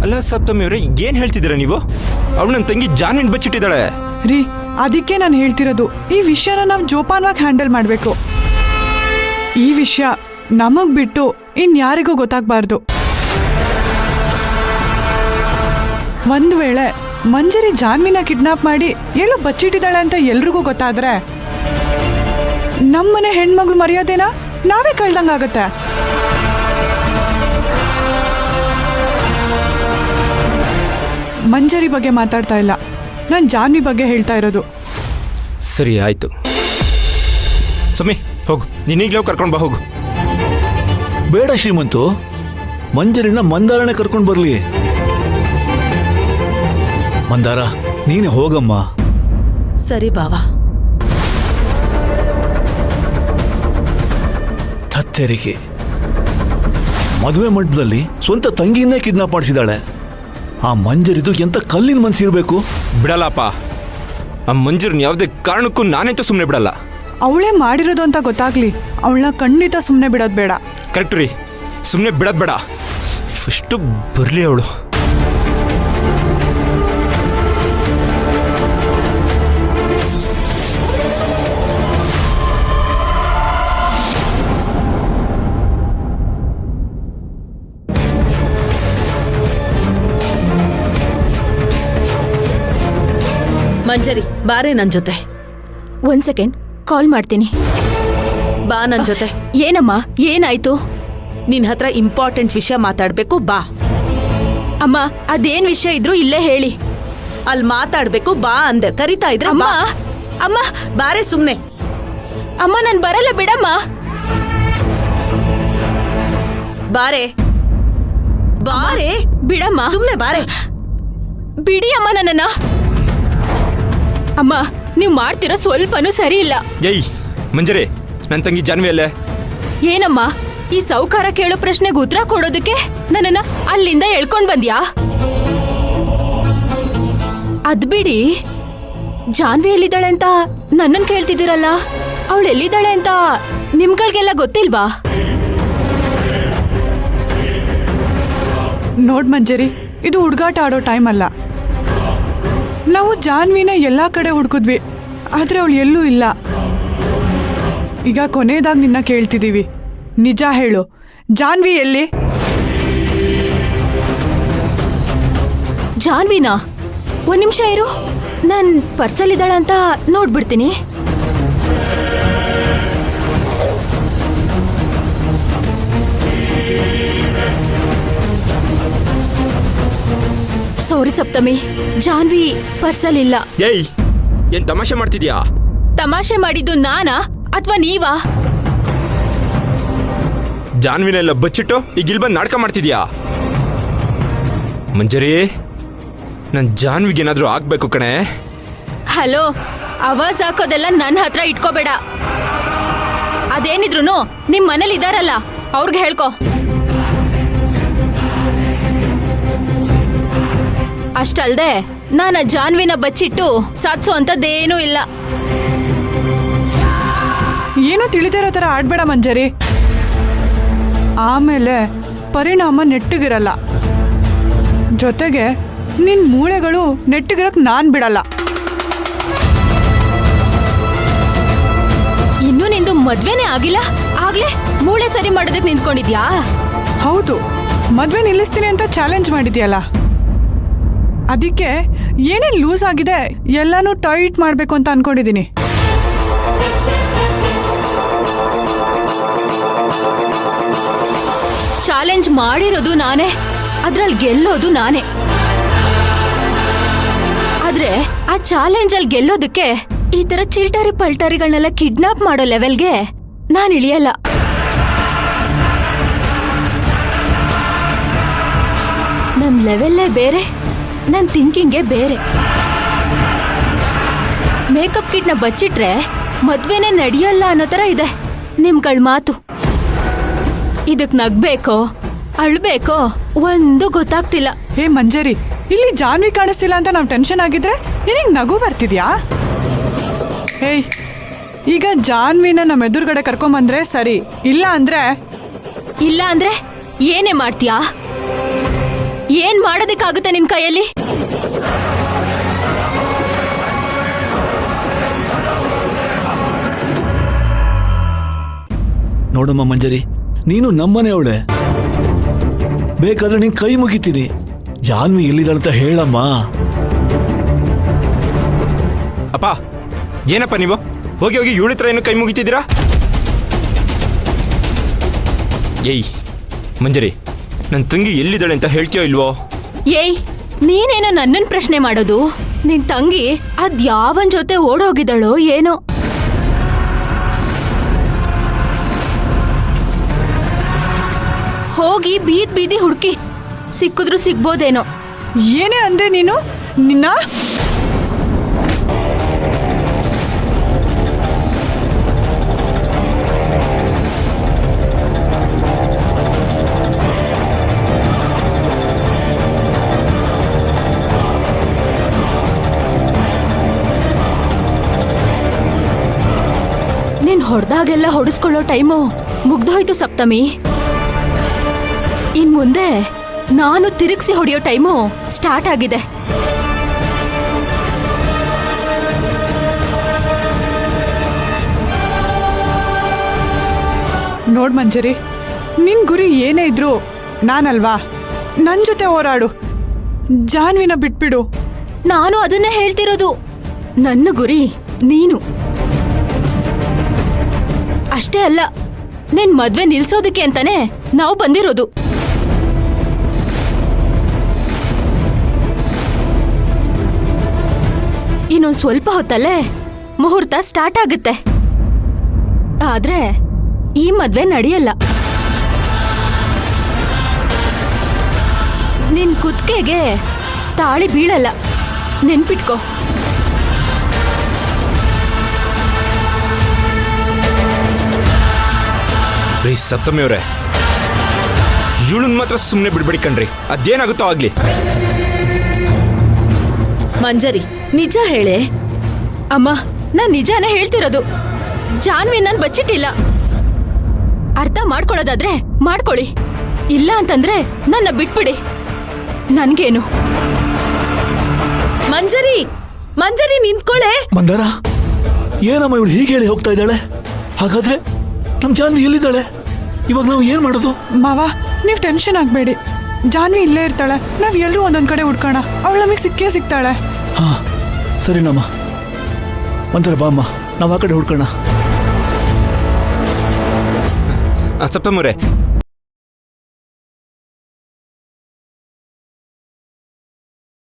ಅಲ್ಲ ಸಪ್ತಮಿ ಅವರೇ, ಏನ್ ಹೇಳ್ತಿದ್ದೀರಾ ನೀವು? ಅವಳು ನನ್ನ ತಂಗಿ ಜಾನ್ವಿನ್ ಬಚ್ಚಿಟ್ಟಿದ್ದಾಳೆ ರೀ. ಅದಕ್ಕೆ ನಾನು ಹೇಳ್ತಿರೋದು, ಈ ವಿಷಯನ ನಾವು ಜೋಪಾನವಾಗಿ ಹ್ಯಾಂಡಲ್ ಮಾಡಬೇಕು. ಈ ವಿಷಯ ನಮಗ್ ಬಿಟ್ಟು ಇನ್ಯಾರಿಗೂ ಗೊತ್ತಾಗಬಾರ್ದು. ಒಂದು ವೇಳೆ ಮಂಜರಿ ಜಾನ್ವಿನ ಕಿಡ್ನಾಪ್ ಮಾಡಿ ಎಲ್ಲೋ ಬಚ್ಚಿಟ್ಟಿದ್ದಾಳೆ ಅಂತ ಎಲ್ರಿಗೂ ಗೊತ್ತಾದ್ರೆ ನಮ್ಮನೆ ಹೆಣ್ಮಗಳು ಮರ್ಯಾದೆನ ನಾವೇ ಕಳ್ದಂಗಾಗತ್ತೆ. ಮಂಜರಿ ಬಗ್ಗೆ ಮಾತಾಡ್ತಾ ಇಲ್ಲ, ನಾನು ಜಾನ್ವಿ ಬಗ್ಗೆ ಹೇಳ್ತಾ ಇರೋದು. ಸರಿ ಆಯ್ತು. ಸುಮ್ಮಿ ಹೋಗು, ನೀನೀಗ್ಲೇ ಕರ್ಕೊಂಡು ಬಾ ಹೋಗು. ಬೇಡ ಶ್ರೀಮಂತು, ಮಂಜರಿನ ಮಂದಾರನೇ ಕರ್ಕೊಂಡು ಬರ್ಲಿ. ಮಂದಾರ, ನೀನೆ ಹೋಗಮ್ಮ. ಸರಿ ಬಾವಾ. ತತ್ತೆರಿಗೆ ಮದುವೆ ಮಂಟಪದಲ್ಲಿ ಸ್ವಂತ ತಂಗಿಯನ್ನೇ ಕಿಡ್ನಾಪ್ ಮಾಡಿಸಿದಾಳೆ. ಆ ಮಂಜರಿದು ಎಂತ ಕಲ್ಲಿನ ಮನ್ಸಿರ್ಬೇಕು. ಬಿಡಲ್ಲಪ್ಪ, ಆ ಮಂಜುರ್ನ ಯಾವುದೇ ಕಾರಣಕ್ಕೂ ನಾನಂತೂ ಸುಮ್ಮನೆ ಬಿಡಲ್ಲ. ಅವಳೇ ಮಾಡಿರೋದು ಅಂತ ಗೊತ್ತಾಗ್ಲಿ, ಅವಳನ್ನ ಖಂಡಿತ ಸುಮ್ಮನೆ ಬಿಡೋದು ಬೇಡ. ಕರೆಕ್ಟ್ ರೀ, ಸುಮ್ಮನೆ ಬಿಡೋದು ಬೇಡ. ಫಸ್ಟು ಬರಲಿ ಅವಳು. ಮಂಜರಿ, ಬಾರೆ ನನ್ ಜೊತೆ. ಒಂದ್ ಸೆಕೆಂಡ್, ಕಾಲ್ ಮಾಡ್ತೀನಿ. ಬಾ ನನ್ ಜೊತೆ. ಏನಮ್ಮ, ಏನಾಯ್ತು? ನಿನ್ ಹತ್ರ ಇಂಪಾರ್ಟೆಂಟ್ ವಿಷಯ ಮಾತಾಡ್ಬೇಕು, ಬಾ. ಅಮ್ಮ, ಅದೇನ್ ವಿಷಯ ಇದ್ರು ಇಲ್ಲೇ ಹೇಳಿ. ಅಲ್ಲಿ ಮಾತಾಡ್ಬೇಕು, ಬಾ ಅಂದೆ. ಕರಿತಾ ಇದ್ರೆ ಅಮ್ಮ. ಬಾ. ಅಮ್ಮ ಬಾರೆ ಸುಮ್ನೆ. ಅಮ್ಮ, ನಾನ್ ಬರಲ್ಲ, ಬಿಡಮ್ಮ. ಬಾರೆ ಬಾರೆ. ಬಿಡಮ್ಮ, ಸುಮ್ನೆ ಬಾರೆ. ಬಿಡಿ ಅಮ್ಮ ನನ್ನನ್ನ. ಅಮ್ಮ, ನೀವ್ ಮಾಡ್ತಿರೋ ಸ್ವಲ್ಪನೂ ಸರಿ ಇಲ್ಲ. ಏಯ್ ಮಂಜರಿ, ನನ್ನ ತಂಗಿ ಜಾನ್ವಿ ಅಲ್ಲೇ? ಏನಮ್ಮ, ಈ ಸೌಕಾರ ಕೇಳೋ ಪ್ರಶ್ನೆಗೆ ಉತ್ತರ ಕೊಡೋದಕ್ಕೆ ನನ್ನನ್ನ ಅಲ್ಲಿಂದ ಎಳ್ಕೊಂಡ್ ಬಂದ್ಯಾ? ಅದ್ ಬಿಡಿ, ಜಾನ್ವಿ ಎಲ್ಲಿದ್ದಾಳೆ ಅಂತ ನನ್ನನ್ ಕೇಳ್ತಿದ್ದೀರಲ್ಲ, ಅವಳು ಎಲ್ಲಿದ್ದಾಳೆ ಅಂತ ನಿಮ್ಗಳಿಗೆಲ್ಲ ಗೊತ್ತಿಲ್ವಾ? ನೋಡ್ ಮಂಜರಿ, ಇದು ಹುಡುಗಾಟ ಆಡೋ ಟೈಮ್ ಅಲ್ಲ. ನಾವು ಜಾನ್ವಿನ ಎಲ್ಲಾ ಕಡೆ ಹುಡುಕಿದ್ವಿ, ಆದ್ರೆ ಅವಳು ಎಲ್ಲೂ ಇಲ್ಲ. ಈಗ ಕೊನೆಯದಾಗಿ ನಿನ್ನ ಕೇಳ್ತಿದೀವಿ, ನಿಜ ಹೇಳು, ಜಾನ್ವಿ ಎಲ್ಲಿ? ಜಾನ್ವಿನಾ? ಒಂದ್ ನಿಮಿಷ ಇರು, ನನ್ ಪರ್ಸಲ್ಲಿದ್ದಾಳ ಅಂತ ನೋಡ್ಬಿಡ್ತೀನಿ. ಸಾರಿ ಸಪ್ತಮಿ, ಜಾನ್ವಿ ಪರ್ಸಲ್ ಇಲ್ಲ. ಏಯ್, ಏನ್ ತಮಾಷೆ ಮಾಡ್ತಿದ್ಯಾ? ತಮಾಷೆ ಮಾಡಿದ್ದು ನಾನಾ ಅಥವಾ ನೀವಾ? ಜಾನ್ವಿನೆಲ್ಲ ಬಚ್ಚಿಟ್ಟು ಈಗ ಇಲ್ಲಿ ಬಂದು ನಾಟಕ ಮಾಡ್ತಿದ್ಯಾ? ಮಂಜರಿ, ನನ್ ಜಾನ್ವಿಗೇನಾದ್ರೂ ಆಗ್ಬೇಕು ಕಣೆ. ಹಲೋ, ಆವಾಜ್ ಹಾಕೋದೆಲ್ಲ ನನ್ನ ಹತ್ರ ಇಟ್ಕೋಬೇಡ. ಅದೇನಿದ್ರು ನಿಮ್ ಮನೇಲಿ ಇದಾರಲ್ಲ, ಅವ್ರಿಗೆ ಹೇಳ್ಕೊ. ಅಷ್ಟಲ್ದೆ ನಾನು ಜಾನ್ವಿನ ಬಚ್ಚಿಟ್ಟು ಸಾಧಿಸೋ ಅಂತದ್ದೇನೂ ಇಲ್ಲ. ಏನೋ ತಿಳಿದಿರೋ ಥರ ಆಡ್ಬೇಡ ಮಂಜರಿ, ಆಮೇಲೆ ಪರಿಣಾಮ ನೆಟ್ಟಗಿರಲ್ಲ. ಜೊತೆಗೆ ನಿನ್ ಮೂಳೆಗಳು ನೆಟ್ಟಗಿರಕ್ ನಾನ್ ಬಿಡಲ್ಲ. ಇನ್ನೂ ನಿಂದು ಮದ್ವೆನೇ ಆಗಿಲ್ಲ, ಆಗ್ಲೇ ಮೂಳೆ ಸರಿ ಮಾಡೋದಕ್ಕೆ ನಿಂತ್ಕೊಂಡಿದ್ಯಾ? ಹೌದು, ಮದ್ವೆ ನಿಲ್ಲಿಸ್ತೀನಿ ಅಂತ ಚಾಲೆಂಜ್ ಮಾಡಿದ್ಯಲ್ಲ, ಅದಕ್ಕೆ ಏನೇನ್ ಲೂಸ್ ಆಗಿದೆ ಎಲ್ಲಾನು ಟೈಟ್ ಮಾಡ್ಬೇಕು ಅಂತ ಅನ್ಕೊಂಡಿದೀನಿ. ಚಾಲೆಂಜ್ ಮಾಡಿರೋದು ನಾನೇ, ಅದ್ರಲ್ಲಿ ಗೆಲ್ಲೋದು ನಾನೇ. ಆದ್ರೆ ಆ ಚಾಲೆಂಜ್ ಅಲ್ಲಿ ಗೆಲ್ಲೋದಕ್ಕೆ ಈ ತರ ಚಿಲ್ಟಾರಿ ಪಲ್ಟಾರಿಗಳನ್ನೆಲ್ಲ ಕಿಡ್ನಾಪ್ ಮಾಡೋ ಲೆವೆಲ್ಗೆ ನಾನು ಇಳಿಯಲ್ಲ. ನನ್ ಲೆವೆಲ್ಲೇ ಬೇರೆ, ನನ್ ಥಿಂಕಿಂಗೇ ಬೇರೆ. ಮೇಕಪ್ ಕಿಟ್ನ ಬಚ್ಚಿಟ್ರೆ ಮದ್ವೆನೇ ನಡೆಯಲ್ಲ ಅನ್ನೋ ತರ ಇದೆ ನಿಮ್ಗಳ ಮಾತು. ಇದಕ್ ನಗ್ಬೇಕೋ ಅಳ್ಬೇಕೋ ಒಂದು ಗೊತ್ತಾಗ್ತಿಲ್ಲ. ಹೇ ಮಂಜರಿ, ಇಲ್ಲಿ ಜಾನ್ವಿ ಕಾಣಿಸ್ತಿಲ್ಲ ಅಂತ ನಾವು ಟೆನ್ಷನ್ ಆಗಿದ್ರೆ ನಿನಗೆ ನಗು ಬರ್ತಿದ್ಯಾ? ಹೇಯ್, ಈಗ ಜಾನ್ವಿನ ನಮ್ಮ ಎದುರುಗಡೆ ಕರ್ಕೊಂಬಂದ್ರೆ ಸರಿ, ಇಲ್ಲ ಅಂದ್ರೆ ಏನೇ ಮಾಡ್ತೀಯಾ? ಏನ್ ಮಾಡೋದಕ್ಕಾಗುತ್ತೆ ನಿನ್ ಕೈಯಲ್ಲಿ? ನೋಡಮ್ಮ ಮಂಜರಿ, ನೀನು ನಮ್ಮನೆಯವಳೆ. ಬೇಕಾದ್ರೆ ನೀನ್ ಕೈ ಮುಗಿತೀನಿ. ಜಾನ್ವಿ ಎಲ್ಲಿದ್ದಾಳಂತ ಹೇಳಮ್ಮ. ಅಪ್ಪ ಏನಪ್ಪ ನೀವು ಹೋಗಿ ಹೋಗಿ ಇವಳ ಹತ್ರ ಏನು ಕೈ ಮುಗಿತಿದ್ದೀರಾ? ಏಯ್ ಮಂಜರಿ, ನನ್ನ ತಂಗಿ ಎಲ್ಲಿದ್ದಾಳೆ ಅಂತ ಹೇಳ್ತೀಯೋ ಇಲ್ವೋ? ಏಯ್, ನೀನೇನೋ ನನ್ನನ್ ಪ್ರಶ್ನೆ ಮಾಡೋದು? ನಿನ್ ತಂಗಿ ಅದ್ಯಾವನ್ ಜೊತೆ ಓಡೋಗಿದ್ದಾಳೋ ಏನೋ. ಹೋಗಿ ಬೀದ್ ಬೀದಿ ಹುಡುಕಿ, ಸಿಕ್ಕಿದ್ರು ಸಿಗ್ಬೋದೇನೋ. ಏನೇ ಅಂದೆ ನೀನು? ನಿನ್ನ ನೀನ್ ಹೊಡೆದಾಗೆಲ್ಲ ಹೊಡಿಸ್ಕೊಳ್ಳೋ ಟೈಮು ಮುಗ್ದೋಯ್ತು ಸಪ್ತಮಿ. ಇನ್ ಮುಂದೆ ನಾನು ತಿರುಗಿಸಿ ಹೊಡೆಯೋ ಟೈಮು ಸ್ಟಾರ್ಟ್ ಆಗಿದೆ. ನೋಡ್ ಮಂಜರಿ, ನಿನ್ ಗುರಿ ಏನೇ ಇದ್ರು ನಾನಲ್ವಾ? ನನ್ ಜೊತೆ ಹೋರಾಡು, ಜಾನ್ವಿನ ಬಿಟ್ಬಿಡು. ನಾನು ಅದನ್ನೇ ಹೇಳ್ತಿರೋದು. ನನ್ನ ಗುರಿ ನೀನು. ಅಷ್ಟೇ ಅಲ್ಲ, ನಿನ್ ಮದ್ವೆ ನಿಲ್ಸೋದಕ್ಕೆ ಅಂತಾನೆ ನಾವು ಬಂದಿರೋದು. ಇನ್ನೊಂದ್ ಸ್ವಲ್ಪ ಹೊತ್ತಲ್ಲೇ ಮುಹೂರ್ತ ಸ್ಟಾರ್ಟ್ ಆಗುತ್ತೆ. ಆದ್ರೆ ಈ ಮದ್ವೆ ನಡೆಯಲ್ಲ. ನಿನ್ ಕುತ್ತಿಗೆಗೆ ತಾಳಿ ಬೀಳಲ್ಲ, ನೆನ್ಪಿಟ್ಕೋ. ರೀ ಸಪ್ತಮಿ ಅವರೇ, ಇವಳನ್ ಮಾತ್ರ ಸುಮ್ಮನೆ ಬಿಡ್ಬೇಡಿ ಕಣ್ರಿ, ಅದೇನಾಗುತ್ತೋ ಆಗ್ಲಿ. ಮಂಜರಿ, ನಿಜ ಹೇಳೆ. ಅಮ್ಮ, ನಾನ್ ನಿಜಾನೇ ಹೇಳ್ತಿರೋದು. ಜಾನ್ವಿ ನನ್ ಬಚ್ಚಿಟ್ಟಿಲ್ಲ. ಅರ್ಥ ಮಾಡ್ಕೊಳ್ಳೋದಾದ್ರೆ ಮಾಡ್ಕೊಳ್ಳಿ, ಇಲ್ಲ ಅಂತಂದ್ರೆ ನನ್ನ ಬಿಟ್ಬಿಡಿ. ನನ್ಗೇನು. ಮಂಜರಿ, ಮಂಜರಿ ನಿಂತ್ಕೊಳ್ಳೆ. ಮಂದಾರ, ಏನಮ್ಮ ಇವಳು ಹೀಗೆ ಹೇಳಿ ಹೋಗ್ತಾ ಇದ್ದಾಳೆ? ಹಾಗಾದ್ರೆ ನಮ್ ಜಾನ್ವಿ ಎಲ್ಲಿದ್ದಾಳೆ? ಇವಾಗ ನಾವು ಏನ್ ಮಾಡೋದು? ಮಾವ, ನೀವು ಟೆನ್ಷನ್ ಆಗಬೇಡಿ. ಜಾನ್ವಿ ಇಲ್ಲೇ ಇರ್ತಾಳೆ. ನಾವ್ ಎಲ್ಲರೂ ಒಂದೊಂದ್ ಕಡೆ ಹುಡ್ಕೋಣ. ಅವಳು ನಮಗೆ ಸಿಕ್ಕೇ ಸಿಗ್ತಾಳೆ. ಹಾ ಸರಿನಮ್ಮ. ಮಂದಾರ ಬಾಮ್ಮ, ನಾವು ಆ ಕಡೆ ಹುಡ್ಕೋಣ. ಸಪ್ತಮಿ ಅವರೇ,